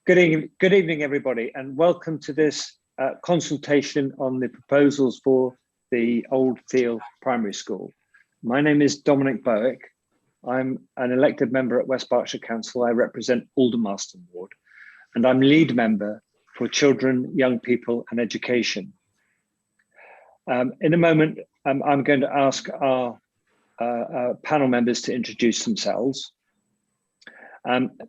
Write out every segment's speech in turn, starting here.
Good evening, everybody, and welcome to this consultation on the proposals for the Old Thiel Primary School. My name is Dominic Bowick. I'm an elected member at West Berkshire Council. I represent Aldermaston Ward, and I'm lead member for Children, Young People and Education. In a moment, I'm going to ask our panel members to introduce themselves.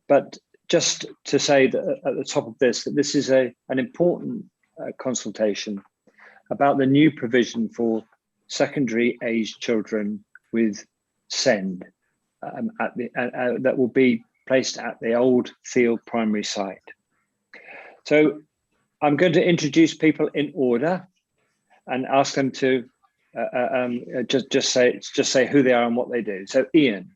But just to say that at the top of this, that this is an important consultation about the new provision for secondary aged children with SEND that will be placed at the Old Thiel primary site. So I'm going to introduce people in order and ask them to just say who they are and what they do. So Ian.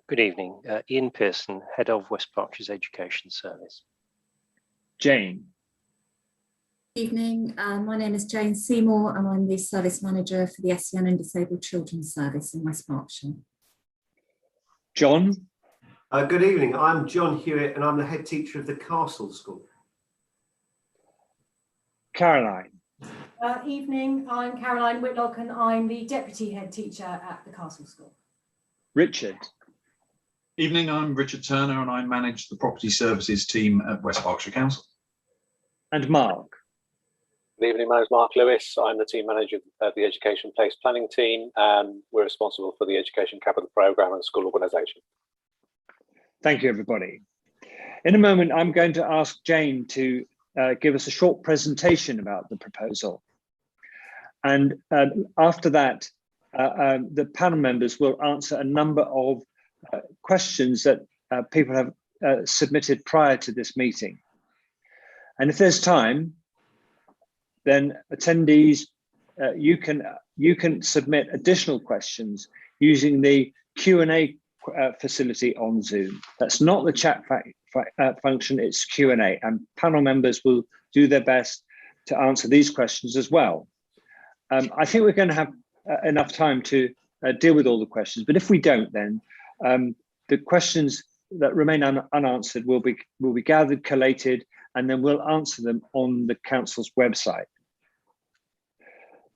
Good evening, Ian Pearson, Head of West Berkshire's Education Service. Jane. Evening, my name is Jane Seymour and I'm the Service Manager for the SEN and Disabled Children's Service in West Berkshire. John. Good evening, I'm John Hewitt and I'm the Head Teacher of the Castle School. Caroline. Evening, I'm Caroline Whitlock and I'm the Deputy Head Teacher at the Castle School. Richard. Evening, I'm Richard Turner and I manage the Property Services team at West Berkshire Council. And Mark. Good evening, my name is Mark Lewis. I'm the team manager of the Education Place Planning team and we're responsible for the Education Capital Programme and school organisation. Thank you, everybody. In a moment, I'm going to ask Jane to give us a short presentation about the proposal. And after that, the panel members will answer a number of questions that people have submitted prior to this meeting. And if there's time, then attendees, you can submit additional questions using the Q&A facility on Zoom. That's not the chat function, it's Q&A, and panel members will do their best to answer these questions as well. I think we're going to have enough time to deal with all the questions, but if we don't, then the questions that remain unanswered will be gathered, collated, and then we'll answer them on the council's website.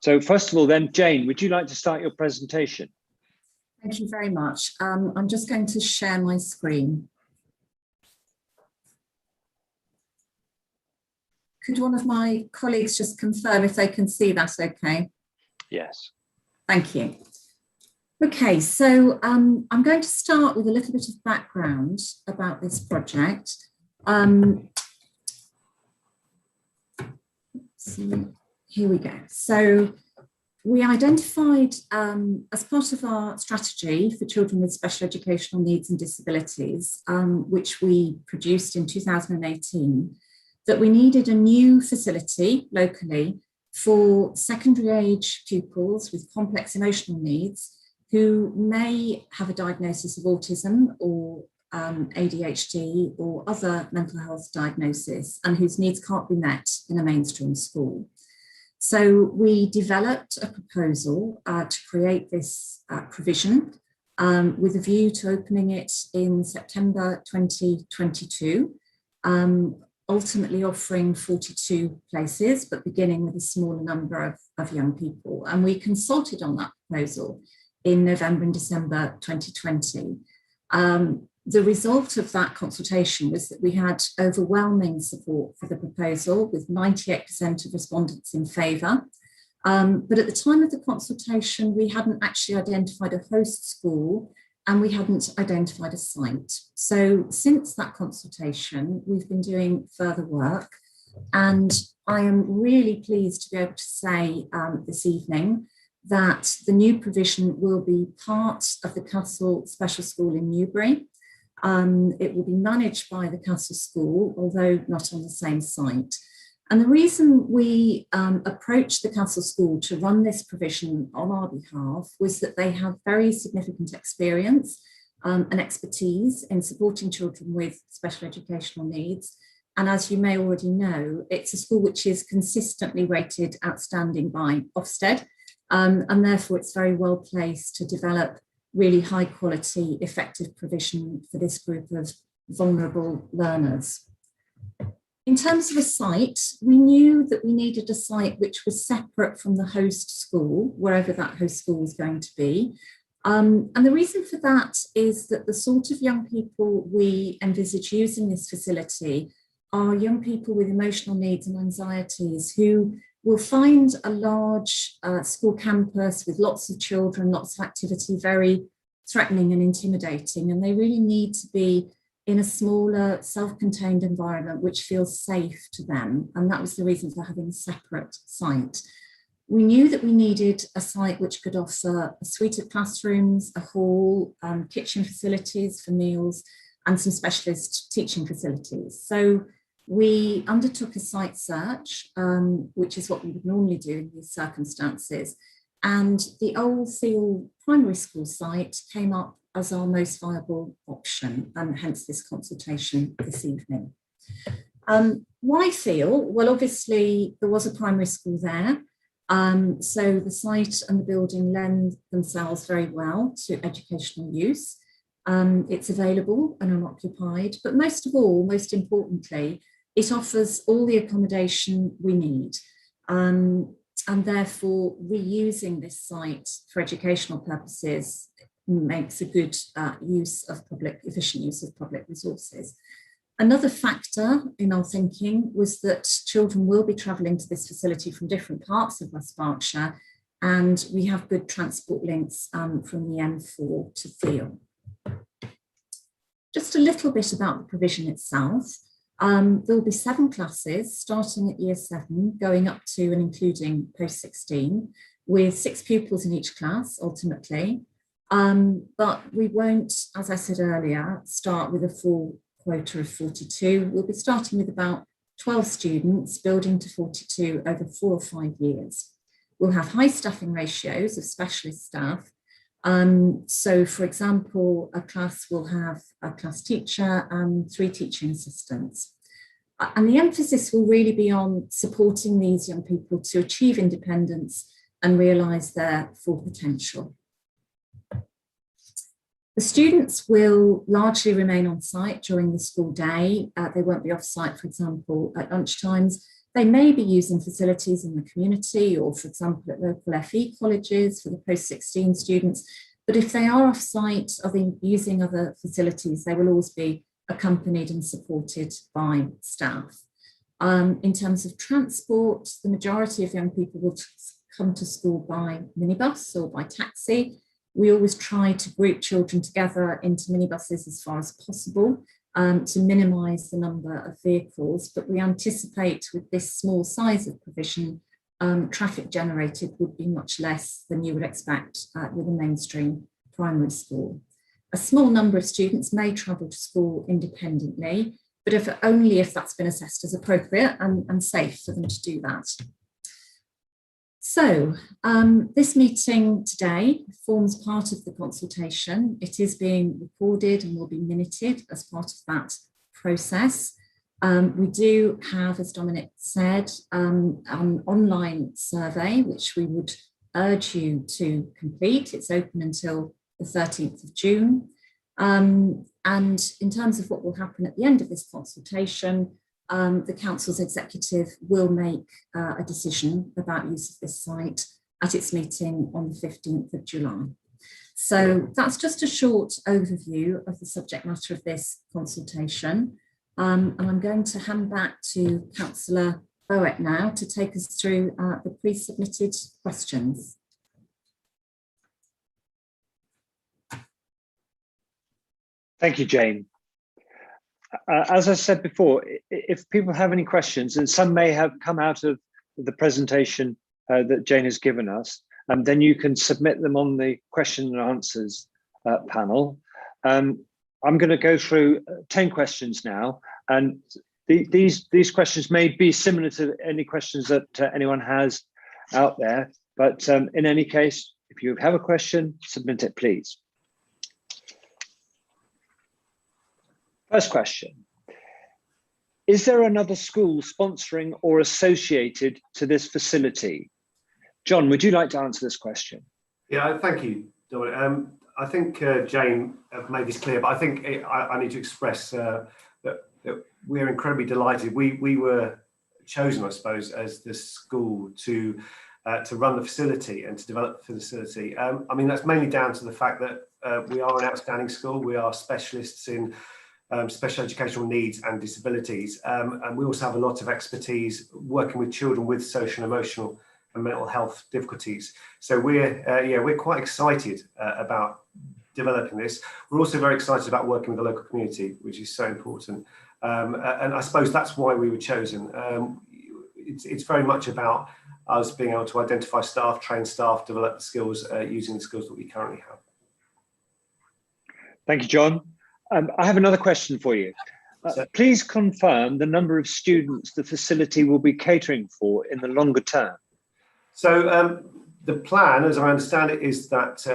So first of all, then, Jane, would you like to start your presentation? Thank you very much. I'm just going to share my screen. Could one of my colleagues just confirm if they can see that okay? Yes. Thank you. Okay, so I'm going to start with a little bit of background about this project. Here we go. So we identified as part of our strategy for children with special educational needs and disabilities, which we produced in 2018, that we needed a new facility locally for secondary age pupils with complex emotional needs who may have a diagnosis of autism or ADHD or other mental health diagnosis and whose needs can't be met in a mainstream school. So we developed a proposal to create this provision with a view to opening it in September 2022, ultimately offering 42 places, but beginning with a smaller number of young people. And we consulted on that proposal in November and December 2020. The result of that consultation was that we had overwhelming support for the proposal, with 98% of respondents in favour. But at the time of the consultation, we hadn't actually identified a host school and we hadn't identified a site. So since that consultation, we've been doing further work, and I am really pleased to be able to say this evening that the new provision will be part of the Castle Special School in Newbury. It will be managed by the Castle School, although not on the same site. And the reason we approached the Castle School to run this provision on our behalf was that they have very significant experience and expertise in supporting children with special educational needs. And as you may already know, it's a school which is consistently rated outstanding by Ofsted, and therefore it's very well placed to develop really high quality, effective provision for this group of vulnerable learners. In terms of a site, we knew that we needed a site which was separate from the host school, wherever that host school was going to be. And the reason for that is that the sort of young people we envisage using this facility are young people with emotional needs and anxieties who will find a large school campus with lots of children, lots of activity, very threatening and intimidating. And they really need to be in a smaller, self-contained environment which feels safe to them. And that was the reason for having a separate site. We knew that we needed a site which could offer a suite of classrooms, a hall, kitchen facilities for meals, and some specialist teaching facilities. So we undertook a site search, which is what we would normally do in these circumstances. And the Old Thiel Primary School site came up as our most viable option, and hence this consultation this evening. Why Thiel? Well, obviously there was a primary school there, so the site and the building lend themselves very well to educational use. It's available and unoccupied, but most of all, most importantly, it offers all the accommodation we need. And therefore reusing this site for educational purposes makes a good efficient use of public resources. Another factor in our thinking was that children will be travelling to this facility from different parts of West Berkshire, and we have good transport links from the M4 to Thiel. Just a little bit about the provision itself. There will be 7 classes starting at year 7, going up to and including post 16, with 6 pupils in each class ultimately. But we won't, as I said earlier, start with a full quota of 42. We'll be starting with about 12 students, building to 42 over 4 or 5 years. We'll have high staffing ratios of specialist staff. So, for example, a class will have a class teacher and 3 teaching assistants. And the emphasis will really be on supporting these young people to achieve independence and realise their full potential. The students will largely remain on site during the school day. They won't be off site, for example, at lunchtimes. They may be using facilities in the community or, for example, at local FE colleges for the post-16 students. But if they are off site or using other facilities, they will always be accompanied and supported by staff. In terms of transport, the majority of young people will come to school by minibus or by taxi. We always try to group children together into minibuses as far as possible to minimise the number of vehicles, but we anticipate with this small size of provision, traffic generated would be much less than you would expect with a mainstream primary school. A small number of students may travel to school independently, but only if that's been assessed as appropriate and safe for them to do that. So this meeting today forms part of the consultation. It is being recorded and will be minuted as part of that process. We do have, as Dominic said, an online survey, which we would urge you to complete. It's open until the 13th of June. And in terms of what will happen at the end of this consultation, the Council's executive will make a decision about use of this site at its meeting on the 15th of July. So that's just a short overview of the subject matter of this consultation. And I'm going to hand back to Councillor Bowick now to take us through the pre-submitted questions. Thank you, Jane. As I said before, if people have any questions, and some may have come out of the presentation that Jane has given us, then you can submit them on the question and answers panel. I'm going to go through 10 questions now, and these questions may be similar to any questions that anyone has out there, but in any case, if you have a question, submit it, please. First question. Is there another school sponsoring or associated to this facility? John, would you like to answer this question? Yeah, thank you, Dominic. I think Jane made this clear, but I think I need to express that we're incredibly delighted. We were chosen, I suppose, as the school to run the facility and to develop the facility. I mean, that's mainly down to the fact that we are an outstanding school. We are specialists in special educational needs and disabilities, and we also have a lot of expertise working with children with social, emotional, and mental health difficulties. So we're quite excited about developing this. We're also very excited about working with the local community, which is so important. And I suppose that's why we were chosen. It's very much about us being able to identify staff, train staff, develop the skills using the skills that we currently have. Thank you, John. I have another question for you. Please confirm the number of students the facility will be catering for in the longer term. So the plan, as I understand it, is that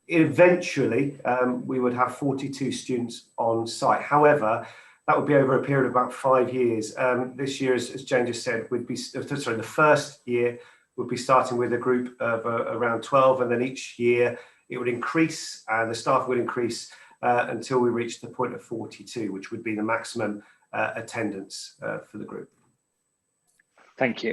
eventually we would have 42 students on site. However, that would be over a period of about 5 years. This year, as Jane just said, the first year would be starting with a group of around 12, and then each year it would increase and the staff would increase until we reach the point of 42, which would be the maximum attendance for the group. Thank you.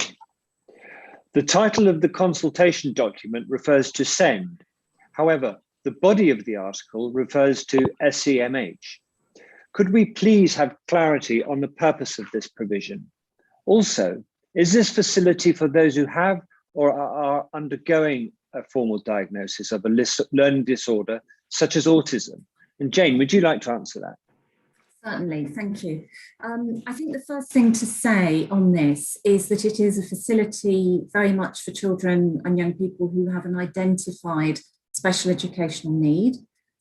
The title of the consultation document refers to SEND. However, the body of the article refers to SEMH. Could we please have clarity on the purpose of this provision? Also, is this facility for those who have or are undergoing a formal diagnosis of a learning disorder, such as autism? And Jane, would you like to answer that? Certainly, thank you. I think the first thing to say on this is that it is a facility very much for children and young people who have an identified special educational need.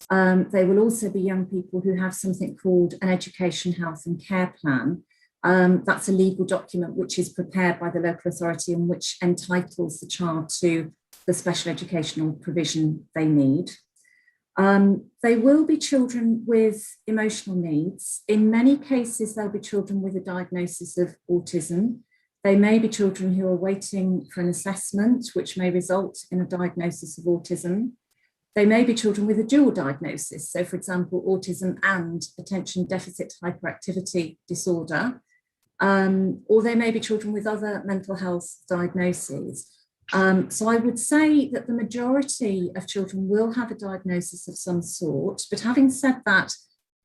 They will also be young people who have something called an education, health and care plan. That's a legal document which is prepared by the local authority and which entitles the child to the special educational provision they need. They will be children with emotional needs. In many cases, they'll be children with a diagnosis of autism. They may be children who are waiting for an assessment, which may result in a diagnosis of autism. They may be children with a dual diagnosis. So, for example, autism and attention deficit hyperactivity disorder. Or they may be children with other mental health diagnoses. So I would say that the majority of children will have a diagnosis of some sort, but having said that,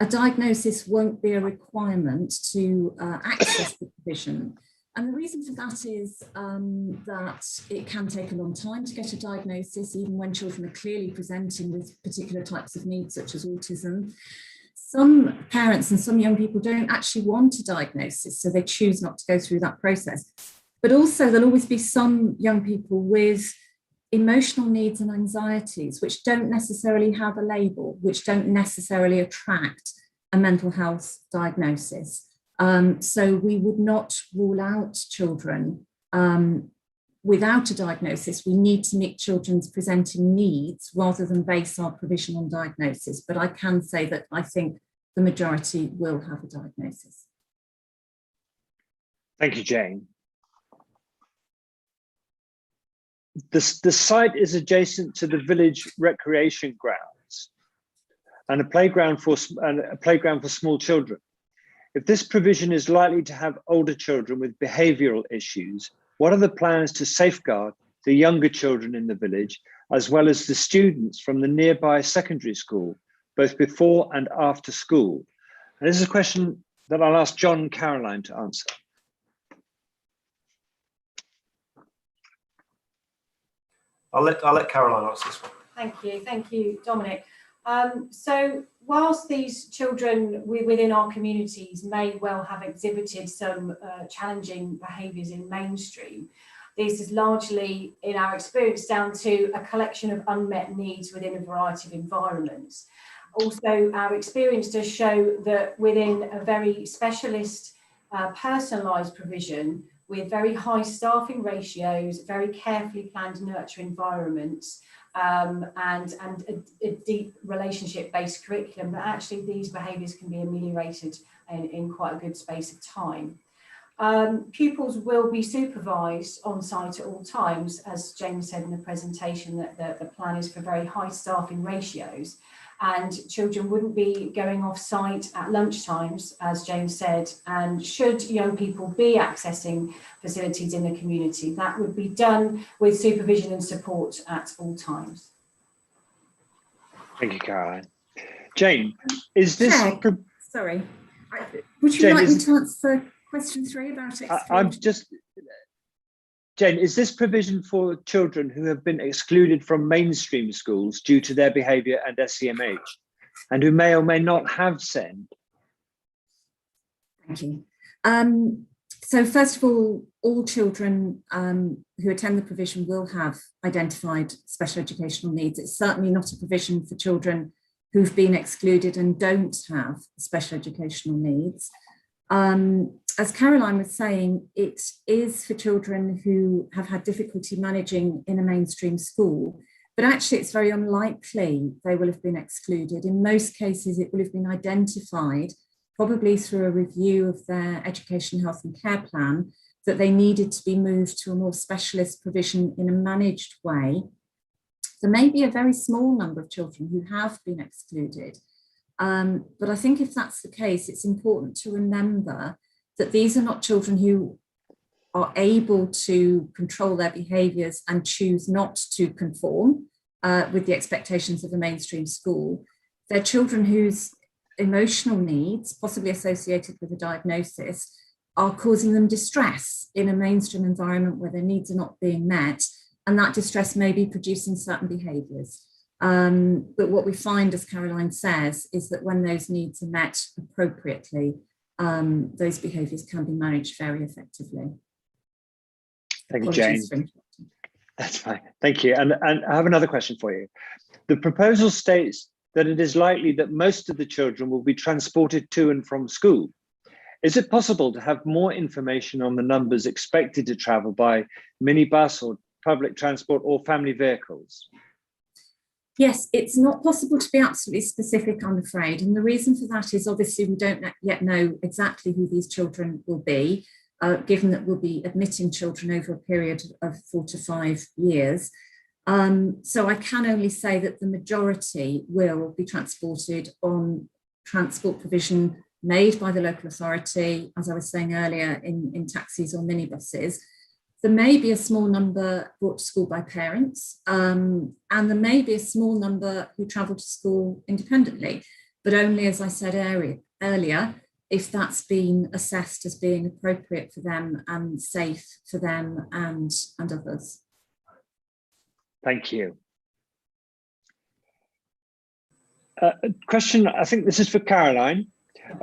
a diagnosis won't be a requirement to access the provision. And the reason for that is that it can take a long time to get a diagnosis, even when children are clearly presenting with particular types of needs, such as autism. Some parents and some young people don't actually want a diagnosis, so they choose not to go through that process. But also there'll always be some young people with emotional needs and anxieties which don't necessarily have a label, which don't necessarily attract a mental health diagnosis. So we would not rule out children without a diagnosis. We need to meet children's presenting needs rather than base our provision on diagnosis. But I can say that I think the majority will have a diagnosis. Thank you, Jane. The site is adjacent to the village recreation grounds and a playground for small children. If this provision is likely to have older children with behavioural issues, what are the plans to safeguard the younger children in the village, as well as the students from the nearby secondary school, both before and after school? And this is a question that I'll ask John and Caroline to answer. I'll let Caroline answer this one. Thank you, Dominic. So whilst these children within our communities may well have exhibited some challenging behaviours in mainstream, this is largely, in our experience, down to a collection of unmet needs within a variety of environments. Also, our experience does show that within a very specialist, personalised provision, with very high staffing ratios, very carefully planned nurture environments, and a deep relationship-based curriculum, that actually these behaviours can be ameliorated in quite a good space of time. Pupils will be supervised on site at all times, as James said in the presentation, that the plan is for very high staffing ratios, and children wouldn't be going off site at lunch times, as James said, and should young people be accessing facilities in the community, that would be done with supervision and support at all times. Thank you, Caroline. Jane, is this... Sorry, would you Jane, like me to answer question 3 about exclusion? Jane, is this provision for children who have been excluded from mainstream schools due to their behaviour and SEMH, and who may or may not have SEND? Thank you. So first of all children who attend the provision will have identified special educational needs. It's certainly not a provision for children who've been excluded and don't have special educational needs. As Caroline was saying, it is for children who have had difficulty managing in a mainstream school, but actually it's very unlikely they will have been excluded. In most cases, it will have been identified, probably through a review of their education, health and care plan, that they needed to be moved to a more specialist provision in a managed way. There may be a very small number of children who have been excluded, but I think if that's the case, it's important to remember that these are not children who are able to control their behaviours and choose not to conform with the expectations of a mainstream school. They're children whose emotional needs, possibly associated with a diagnosis, are causing them distress in a mainstream environment where their needs are not being met, and that distress may be producing certain behaviours. But what we find, as Caroline says, is that when those needs are met appropriately, those behaviours can be managed very effectively. Thank you, Jane. That's fine. Thank you. And I have another question for you. The proposal states that it is likely that most of the children will be transported to and from school. Is it possible to have more information on the numbers expected to travel by minibus or public transport or family vehicles? Yes, it's not possible to be absolutely specific, I'm afraid. And the reason for that is obviously we don't yet know exactly who these children will be, given that we'll be admitting children over a period of 4 to 5 years. So I can only say that the majority will be transported on transport provision made by the local authority, as I was saying earlier, in taxis or minibuses. There may be a small number brought to school by parents, and there may be a small number who travel to school independently, but only, as I said earlier, if that's been assessed as being appropriate for them and safe for them and others. Thank you. Question, I think this is for Caroline.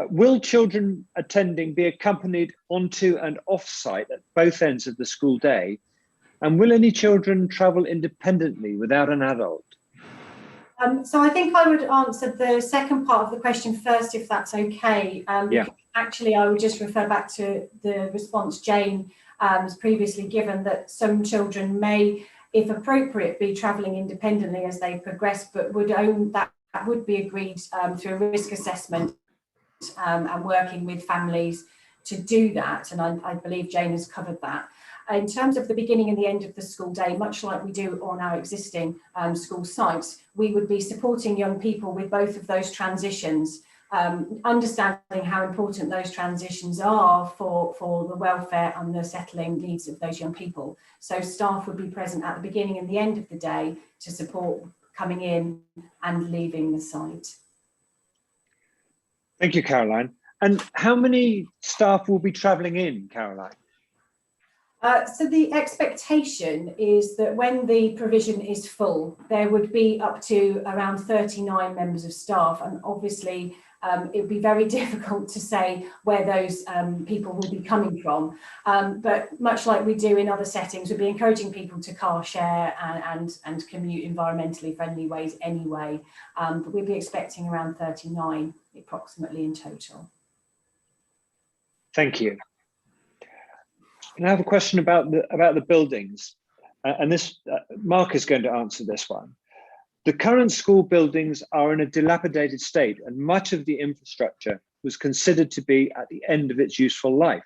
Will children attending be accompanied onto and off-site at both ends of the school day? And will any children travel independently without an adult? So I think I would answer the second part of the question first, if that's okay. Yeah. Actually, I would just refer back to the response Jane has previously given, that some children may, if appropriate, be travelling independently as they progress, but that would be agreed through a risk assessment and working with families to do that. And I believe Jane has covered that. In terms of the beginning and the end of the school day, much like we do on our existing school sites, we would be supporting young people with both of those transitions, understanding how important those transitions are for the welfare and the settling needs of those young people. So staff would be present at the beginning and the end of the day to support coming in and leaving the site. Thank you, Caroline. And how many staff will be travelling in, Caroline? So the expectation is that when the provision is full, there would be up to around 39 members of staff. And obviously, it would be very difficult to say where those people will be coming from. But much like we do in other settings, we'd be encouraging people to car share and commute environmentally friendly ways anyway. But we'd be expecting around 39 approximately in total. Thank you. And I have a question about the buildings, and this Mark is going to answer this one. The current school buildings are in a dilapidated state, and much of the infrastructure was considered to be at the end of its useful life.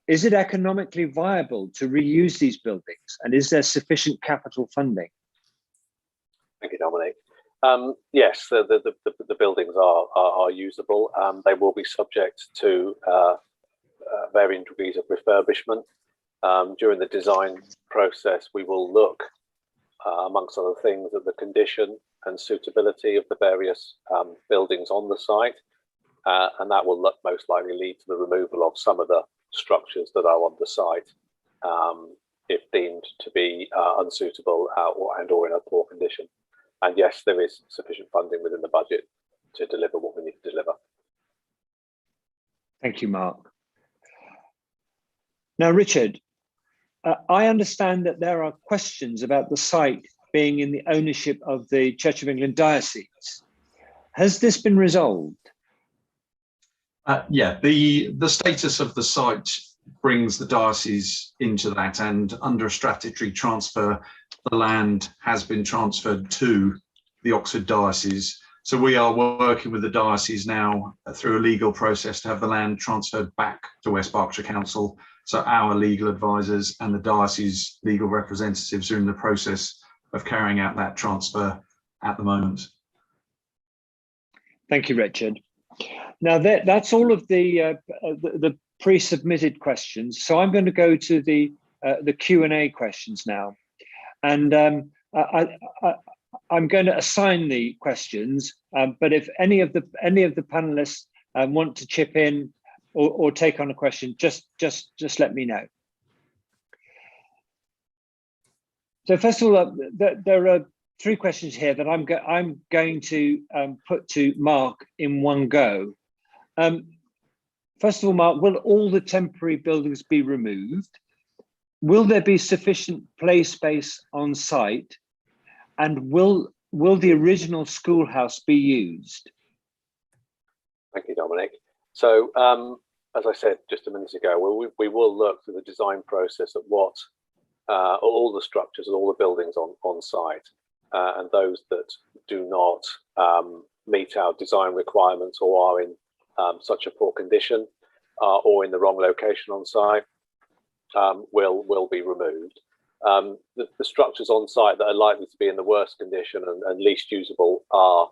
Is it economically viable to reuse these buildings, and is there sufficient capital funding? Thank you, Dominic. Yes, the buildings are usable. They will be subject to varying degrees of refurbishment. During the design process, we will look, amongst other things, at the condition and suitability of the various buildings on the site, and that will most likely lead to the removal of some of the structures that are on the site, if deemed to be unsuitable or in a poor condition. And yes, there is sufficient funding within the budget to deliver what we need to deliver. Thank you, Mark. Now, Richard, I understand that there are questions about the site being in the ownership of the Church of England diocese. Has this been resolved? Yeah, the status of the site brings the diocese into that, and under a statutory transfer, the land has been transferred to the Oxford diocese. So we are working with the diocese now through a legal process to have the land transferred back to West Berkshire Council. So our legal advisors and the diocese legal representatives are in the process of carrying out that transfer at the moment. Thank you, Richard. Now that's all of the pre-submitted questions. So I'm going to go to the Q&A questions now, and I'm going to assign the questions. But if any of the panelists want to chip in or take on a question, just let me know. So first of all, there are 3 questions here that I'm going to put to Mark in one go. First of all, Mark, will all the temporary buildings be removed? Will there be sufficient play space on site? And will the original schoolhouse be used? Thank you, Dominic. So, as I said just a minute ago, we will look through the design process at what all the structures and all the buildings on site, and those that do not meet our design requirements or are in such a poor condition or in the wrong location on site will be removed. The structures on site that are likely to be in the worst condition and least usable are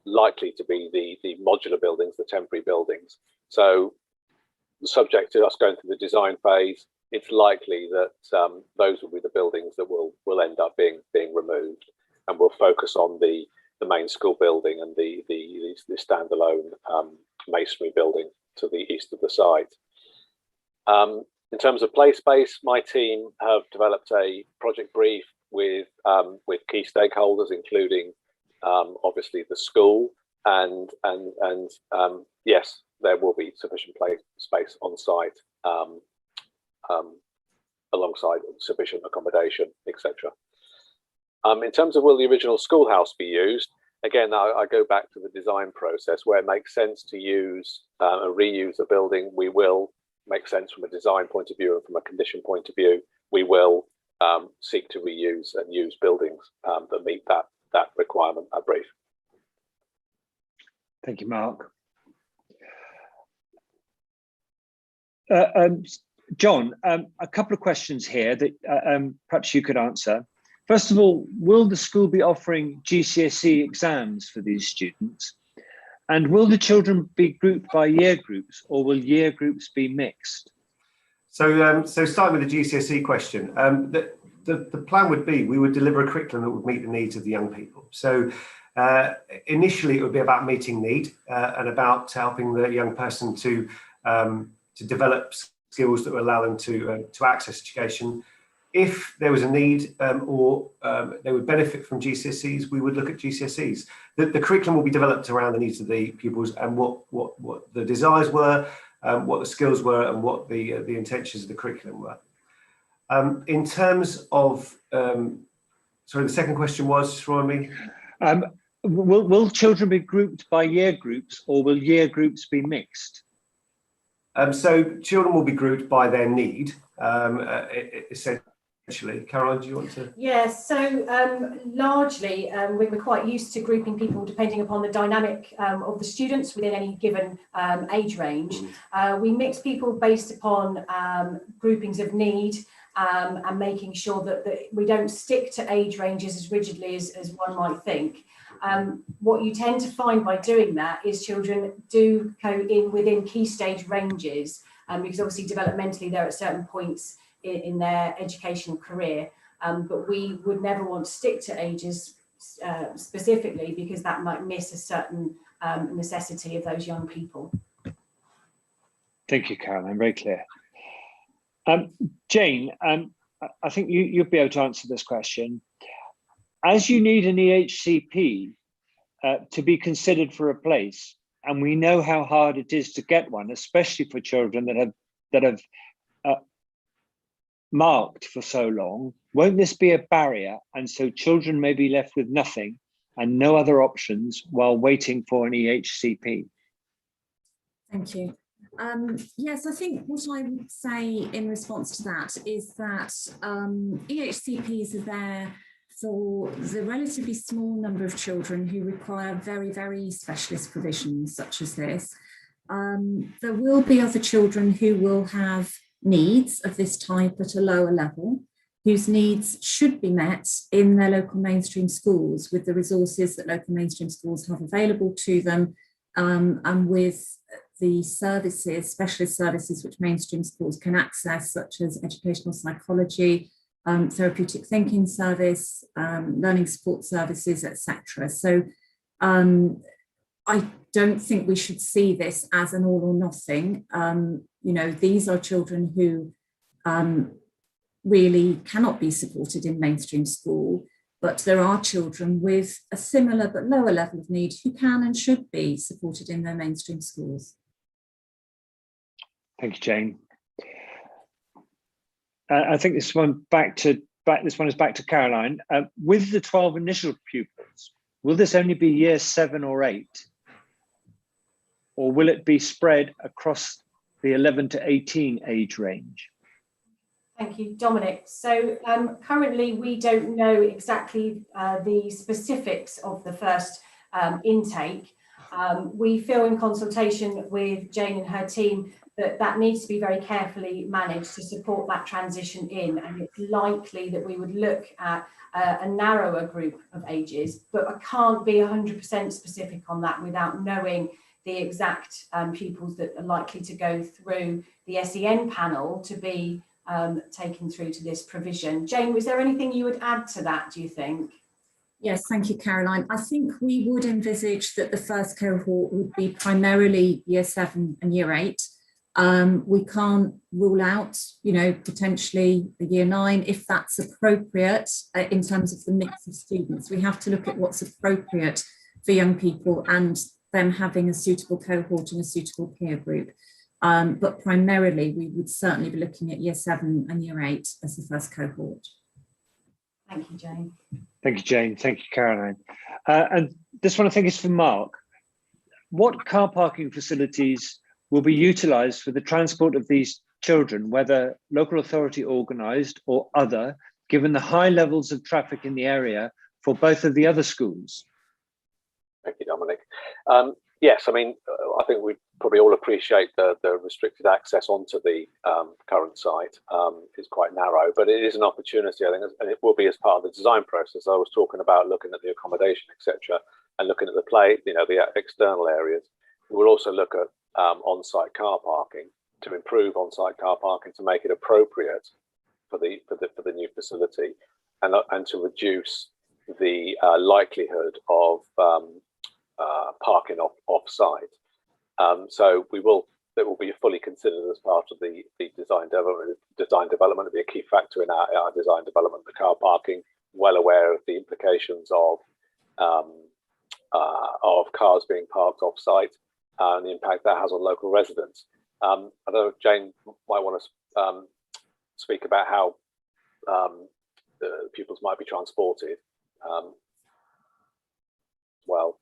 likely to be the modular buildings, the temporary buildings. So, subject to us going through the design phase, it's likely that those will be the buildings that will end up being removed, and we'll focus on the main school building and the standalone masonry building to the east of the site. In terms of play space, my team have developed a project brief with key stakeholders, including obviously the school, and yes, there will be sufficient play space on site, alongside sufficient accommodation, etc. In terms of will the original schoolhouse be used, again, I go back to the design process. Where it makes sense to use and reuse a building, we will. Make sense from a design point of view and from a condition point of view, we will seek to reuse and use buildings that meet that requirement, that brief. Thank you, Mark. John, a couple of questions here that perhaps you could answer. First of all, will the school be offering GCSE exams for these students? And will the children be grouped by year groups, or will year groups be mixed? So starting with the GCSE question, the plan would be we would deliver a curriculum that would meet the needs of the young people. So initially it would be about meeting need and about helping the young person to develop skills that will allow them to access education. If there was a need or they would benefit from GCSEs, we would look at GCSEs. The curriculum will be developed around the needs of the pupils and what the desires were, what the skills were, and what the intentions of the curriculum were. In terms of, sorry, the second question was, just remind me. Will children be grouped by year groups, or will year groups be mixed? So children will be grouped by their need, essentially. Actually, Caroline, do you want to? Yeah, so largely we're quite used to grouping people depending upon the dynamic of the students within any given age range. We mix people based upon groupings of need and making sure that we don't stick to age ranges as rigidly as one might think. What you tend to find by doing that is children do go in within key stage ranges, because obviously developmentally they're at certain points in their educational career, but we would never want to stick to ages specifically, because that might miss a certain necessity of those young people. Thank you, Caroline, very clear. Jane, I think you'll be able to answer this question. As you need an EHCP to be considered for a place, and we know how hard it is to get one, especially for children that have marked for so long, won't this be a barrier? And so children may be left with nothing and no other options while waiting for an EHCP. Thank you. Yes, I think what I would say in response to that is that EHCPs are there for the relatively small number of children who require very, very specialist provisions such as this. There will be other children who will have needs of this type at a lower level, whose needs should be met in their local mainstream schools with the resources that local mainstream schools have available to them, and with the services, specialist services which mainstream schools can access, such as educational psychology, therapeutic thinking service, learning support services, etc. So I don't think we should see this as an all or nothing. You know, these are children who really cannot be supported in mainstream school, but there are children with a similar but lower level of need who can and should be supported in their mainstream schools. Thank you, Jane. I think this one is back to Caroline. With the 12 initial pupils, will this only be year 7 or 8? Or will it be spread across the 11 to 18 age range? Thank you, Dominic. So currently we don't know exactly the specifics of the first intake. We feel in consultation with Jane and her team that needs to be very carefully managed to support that transition in, and it's likely that we would look at a narrower group of ages, but I can't be 100% specific on that without knowing the exact pupils that are likely to go through the SEN panel to be taken through to this provision. Jane, was there anything you would add to that, do you think? Yes, thank you, Caroline. I think we would envisage that the first cohort would be primarily year 7 and year 8. We can't rule out, you know, potentially the year 9 if that's appropriate in terms of the mix of students. We have to look at what's appropriate for young people and them having a suitable cohort and a suitable peer group. But primarily, we would certainly be looking at year 7 and year 8 as the first cohort. Thank you, Jane. Thank you, Jane. Thank you, Caroline. And this one I think is for Mark. What car parking facilities will be utilised for the transport of these children, whether local authority organised or other, given the high levels of traffic in the area for both of the other schools? Thank you, Dominic. Yes, I mean, I think we probably all appreciate the restricted access onto the current site is quite narrow, but it is an opportunity, I think, and it will be as part of the design process. I was talking about looking at the accommodation, etc., and looking at the external areas. We will also look at on-site car parking to improve on-site car parking to make it appropriate for the new facility, and to reduce the likelihood of parking off-site. So it will be fully considered as part of the design development. Design development will be a key factor in our design development. The car parking, well aware of the implications of cars being parked off-site and the impact that has on local residents. I don't know if Jane might want to speak about how the pupils might be transported. Well,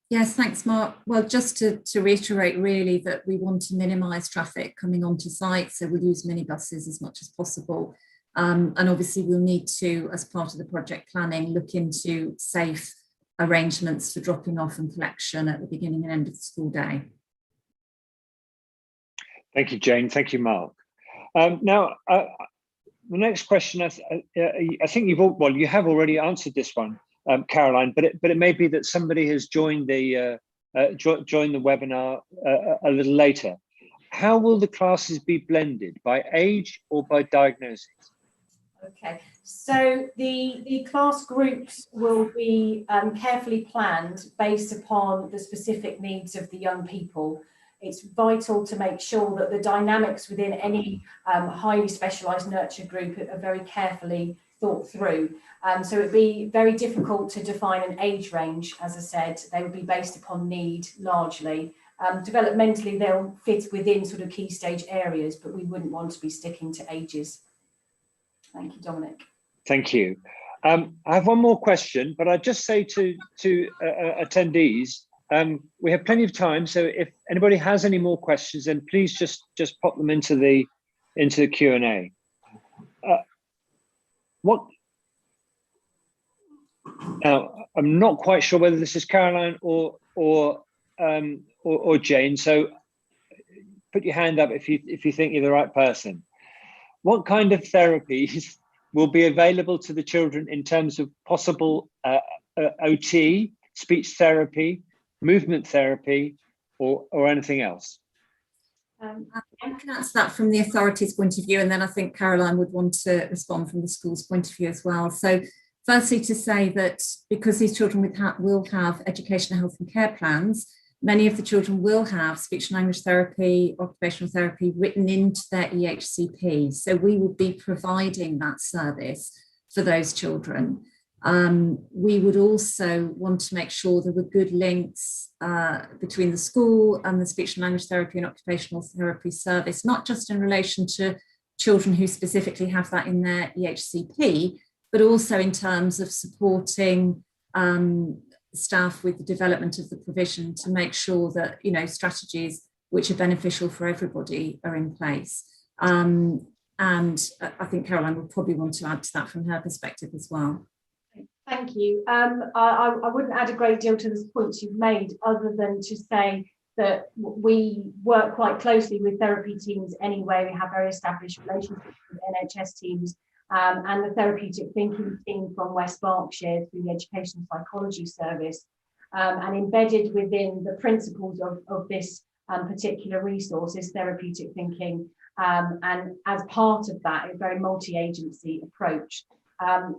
Yes, thanks, Mark. Well, just to reiterate really that we want to minimise traffic coming onto site, so we'll use minibuses as much as possible. And obviously we'll need to, as part of the project planning, look into safe arrangements for dropping off and collection at the beginning and end of the school day. Thank you, Jane. Thank you, Mark. Now, the next question, I think you have already answered this one, Caroline, but it may be that somebody has joined the webinar a little later. How will the classes be blended, by age or by diagnosis? Okay, so the class groups will be carefully planned based upon the specific needs of the young people. It's vital to make sure that the dynamics within any highly specialised nurture group are very carefully thought through. So it'd be very difficult to define an age range. As I said, they would be based upon need largely. Developmentally, they'll fit within sort of key stage areas, but we wouldn't want to be sticking to ages. Thank you, Dominic. Thank you. I have one more question, but I'd just say to attendees, we have plenty of time, so if anybody has any more questions, then please just pop them into the Q&A. Now, I'm not quite sure whether this is Caroline or Jane, so put your hand up if you think you're the right person. What kind of therapies will be available to the children in terms of possible OT, speech therapy, movement therapy, or anything else? I can answer that from the authority's point of view, and then I think Caroline would want to respond from the school's point of view as well. So firstly, to say that because these children will have educational health and care plans, many of the children will have speech and language therapy, occupational therapy written into their EHCP. So we will be providing that service for those children. We would also want to make sure there were good links between the school and the speech and language therapy and occupational therapy service, not just in relation to children who specifically have that in their EHCP, but also in terms of supporting staff with the development of the provision to make sure that, you know, strategies which are beneficial for everybody are in place. And I think Caroline would probably want to add to that from her perspective as well. Thank you. I wouldn't add a great deal to the points you've made, other than to say that we work quite closely with therapy teams anyway. We have very established relationships with NHS teams. And the therapeutic thinking team from West Berkshire through the Educational Psychology Service, and embedded within the principles of this particular resource is therapeutic thinking, and as part of that, a very multi-agency approach.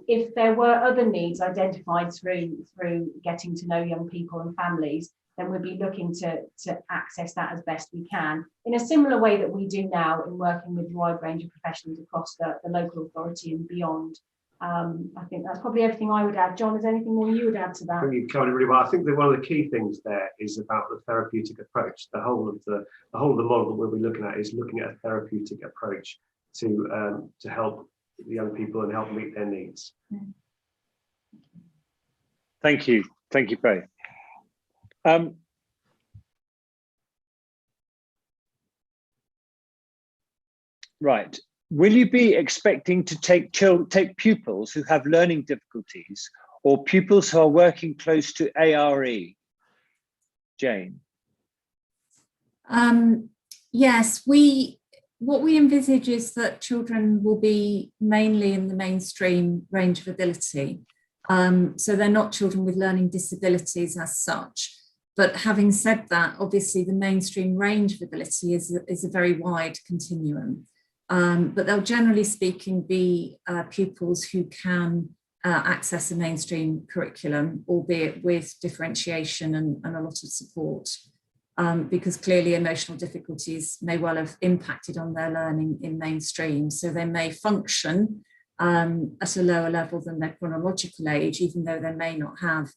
If there were other needs identified through getting to know young people and families, then we'll be looking to access that as best we can, in a similar way that we do now in working with a wide range of professionals across the local authority and beyond. I think that's probably everything I would add. John, is there anything more you would add to that? You covered it really well. I think that one of the key things there is about the therapeutic approach. The whole of the model that we'll be looking at is looking at a therapeutic approach to help the young people and help meet their needs. Thank you both. Right. Will you be expecting to take pupils who have learning difficulties or pupils who are working close to ARE? Jane? Yes, what we envisage is that children will be mainly in the mainstream range of ability. So they're not children with learning disabilities as such. But having said that, obviously the mainstream range of ability is a very wide continuum. But they'll generally speaking be pupils who can access a mainstream curriculum, albeit with differentiation and a lot of support. Because clearly emotional difficulties may well have impacted on their learning in mainstream. So they may function at a lower level than their chronological age, even though they may not have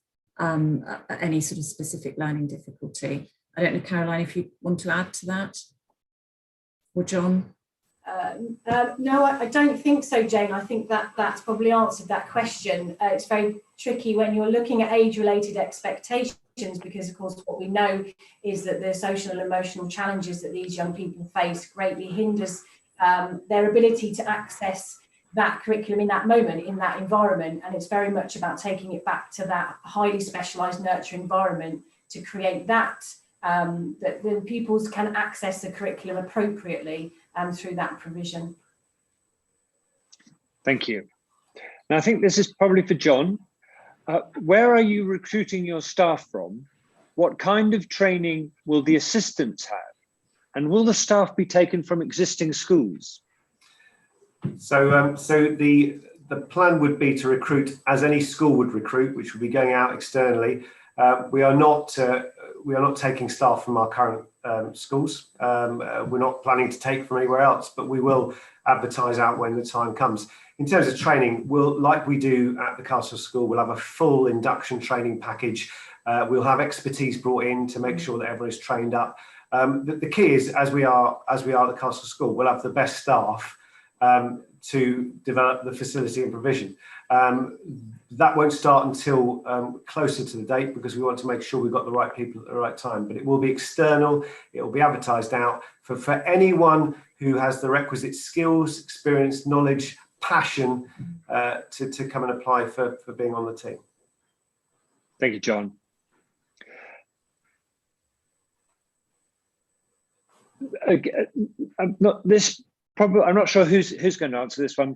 any sort of specific learning difficulty. I don't know, Caroline, if you want to add to that, or John? No, I don't think so, Jane. I think that's probably answered that question. It's very tricky when you're looking at age-related expectations because of course what we know is that the social and emotional challenges that these young people face greatly hinders their ability to access that curriculum in that moment, in that environment. And it's very much about taking it back to that highly specialised nurture environment to create that, that the pupils can access the curriculum appropriately through that provision. Thank you. Now, I think this is probably for John. Where are you recruiting your staff from? What kind of training will the assistants have? And will the staff be taken from existing schools? So the plan would be to recruit as any school would recruit, which would be going out externally. We are not taking staff from our current schools. We're not planning to take from anywhere else, but we will advertise out when the time comes. In terms of training, we'll, like we do at the Castle School, we'll have a full induction training package. We'll have expertise brought in to make sure that everyone is trained up. The key is, as we are at the Castle School, we'll have the best staff to develop the facility and provision. That won't start until closer to the date, because we want to make sure we've got the right people at the right time. But it will be external, it will be advertised out for anyone who has the requisite skills, experience, knowledge, passion to come and apply for being on the team. Thank you, John. I'm not sure who's going to answer this one.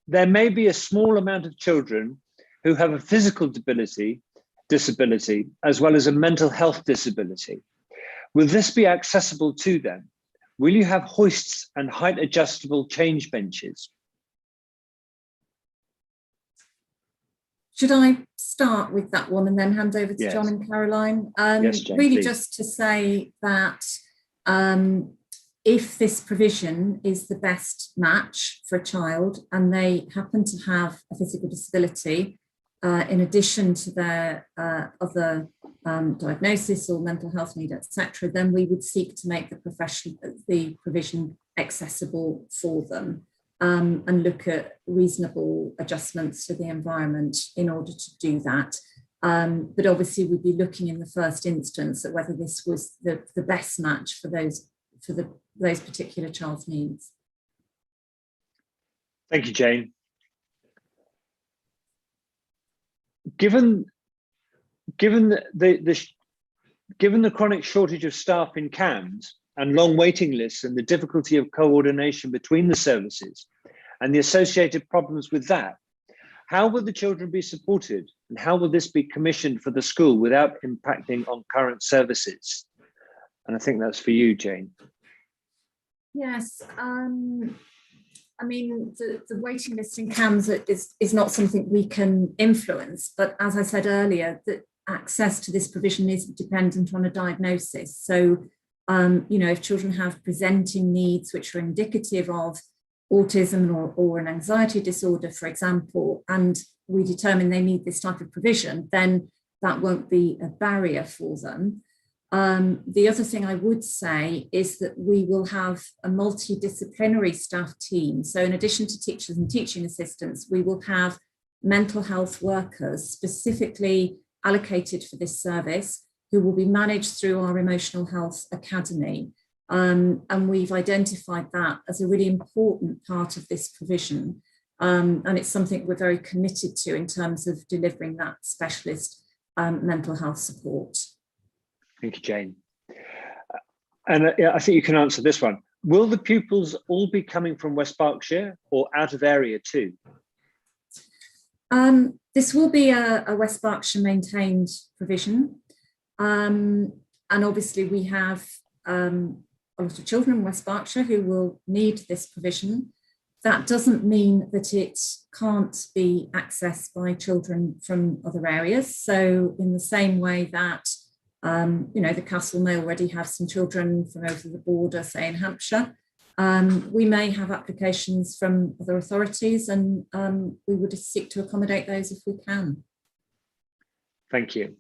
There may be a small amount of children who have a physical disability as well as a mental health disability. Will this be accessible to them? Will you have hoists and height adjustable change benches? Should I start with that one and then hand over to John and Caroline? Yes, Jane, really please. Just to say that if this provision is the best match for a child and they happen to have a physical disability, in addition to their other diagnosis or mental health need, etc., then we would seek to make the provision accessible for them and look at reasonable adjustments to the environment in order to do that. But obviously we'd be looking in the first instance at whether this was the best match for those particular child's needs. Thank you, Jane. Given the chronic shortage of staff in CAMS and long waiting lists and the difficulty of coordination between the services and the associated problems with that, how will the children be supported and how will this be commissioned for the school without impacting on current services? And I think that's for you, Jane. Yes, I mean, the waiting list in CAMS is not something we can influence, but as I said earlier, that access to this provision is dependent on a diagnosis. So, you know, if children have presenting needs which are indicative of autism or an anxiety disorder, for example, and we determine they need this type of provision, then that won't be a barrier for them. The other thing I would say is that we will have a multidisciplinary staff team. So in addition to teachers and teaching assistants, we will have mental health workers specifically allocated for this service who will be managed through our Emotional Health Academy. And we've identified that as a really important part of this provision. And it's something we're very committed to in terms of delivering that specialist mental health support. Thank you, Jane. And I think you can answer this one. Will the pupils all be coming from West Berkshire or out of area too? This will be a West Berkshire maintained provision. And obviously we have a lot of children in West Berkshire who will need this provision. That doesn't mean that it can't be accessed by children from other areas. So in the same way that you know, the Castle may already have some children from over the border, say in Hampshire. We may have applications from other authorities and we would seek to accommodate those if we can. Thank you.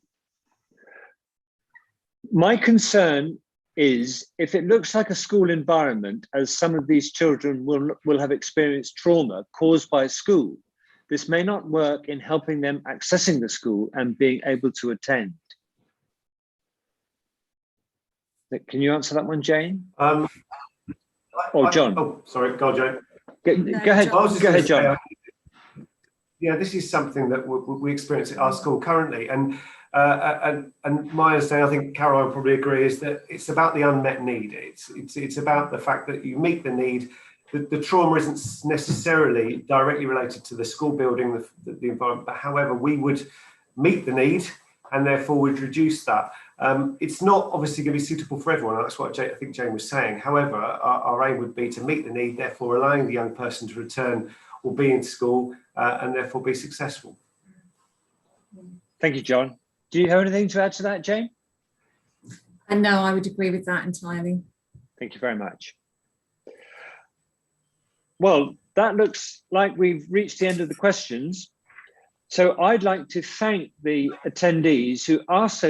My concern is if it looks like a school environment, as some of these children will have experienced trauma caused by a school, this may not work in helping them accessing the school and being able to attend? Can you answer that one, Jane? Or John? Oh, sorry, go on, Jane. Go ahead, John. Yeah, this is something that we experience at our school currently, and my understanding, I think Caroline will probably agree, is that it's about the unmet need. It's about the fact that you meet the need. The trauma isn't necessarily directly related to the school building, the environment, but however, we would meet the need and therefore would reduce that. It's not obviously going to be suitable for everyone. That's what I think Jane was saying. However, our aim would be to meet the need, therefore allowing the young person to return or be in school and therefore be successful. Thank you, John. Do you have anything to add to that, Jane? And no, I would agree with that entirely. Thank you very much. Well, that looks like we've reached the end of the questions. So I'd like to thank the attendees who asked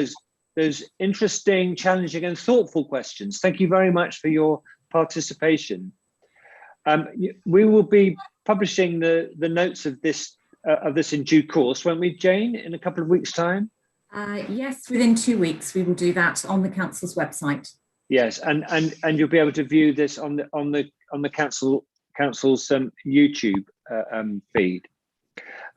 those interesting, challenging and thoughtful questions. Thank you very much for your participation. We will be publishing the notes of this in due course, won't we, Jane, in a couple of weeks' time? Yes, within 2 weeks we will do that on the council's website. Yes, and you'll be able to view this on the council's YouTube feed.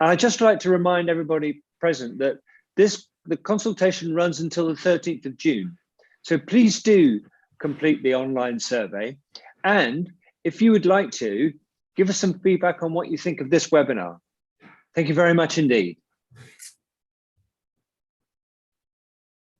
I'd just like to remind everybody present that the consultation runs until the 13th of June. So please do complete the online survey. And if you would like to, give us some feedback on what you think of this webinar. Thank you very much indeed.